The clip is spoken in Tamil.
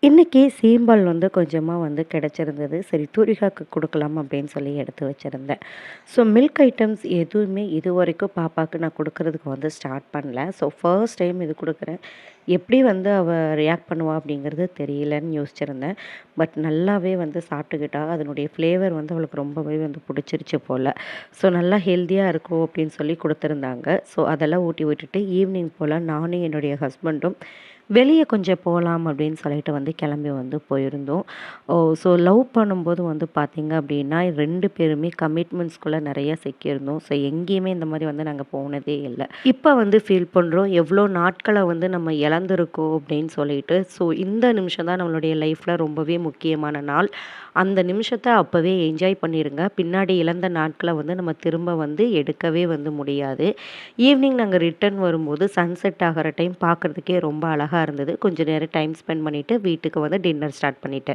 இன்னைக்கு சீம்பால் வந்து கொஞ்சமா வந்து கிடைச்சிருந்தது. சரி தூரிகாக்கு குடுக்கலாம் அப்படின்னு சொல்லி எடுத்து வச்சிருந்தேன். ஸோ மில்க் ஐட்டம்ஸ் எதுவுமே இதுவரைக்கும் பாப்பாக்கு நான் குடுக்கறதுக்கு வந்து ஸ்டார்ட் பண்ணல. ஸோ ஃபர்ஸ்ட் டைம் இது குடுக்குறேன். எப்படி வந்து அவ ரியாக்ட் பண்ணுவா அப்படிங்கிறது தெரியலன்னு யோசிச்சிருந்தேன். பட் நல்லாவே வந்து சாப்பிட்டுக்கிட்டா. அதனுடைய ஃப்ளேவர் வந்து அவளுக்கு ரொம்பவே வந்து பிடிச்சிருச்சு போல. ஸோ நல்லா ஹெல்தியா இருக்கும் அப்படின்னு சொல்லி குடுத்துருந்தாங்க. ஸோ அதெல்லாம் ஊட்டி விட்டுட்டு ஈவினிங் போல நானும் என்னுடைய ஹஸ்பண்டும் வெளிய கொஞ்சம் போலாம் அப்படின்னு சொல்லிட்டு வந்து கிளம்பி வந்து போயிருந்தோம். ஸோ லவ் பண்ணும்போது வந்து பார்த்தீங்க அப்படின்னா 2 பேருமே கமிட்மெண்ட்ஸ்குள்ள நெறைய சிக்கியிருந்தோம். ஸோ எங்கேயுமே இந்த மாரி வந்து நாங்க போனதே இல்ல. இப்ப வந்து ஃபீல் பண்றோம். எவ்வளோ நாட்கள வந்து நம்ம இழந்திருக்கோம் அப்படின்னு சொல்லிட்டு. ஸோ இந்த நிமிஷம் தான் நம்மளுடைய லைஃப்ல ரொம்பவே முக்கியமான நாள். அந்த நிமிஷத்த அப்பவே என்ஜாய் பண்ணிருங்க. பின்னாடி இழந்த நாட்கள வந்து நம்ம திரும்ப வந்து எடுக்கவே வந்து முடியாது. ஈவினிங் நாங்க ரிட்டர்ன் வரும்போது சன்செட் ஆகுற டைம் பார்க்கறதுக்கே ரொம்ப அழகா இருந்தது. கொஞ்ச நேரம் டைம் ஸ்பெண்ட் பண்ணிட்டு வீட்டுக்கு வந்து டின்னர் ஸ்டார்ட் பண்ணிட்டேன்.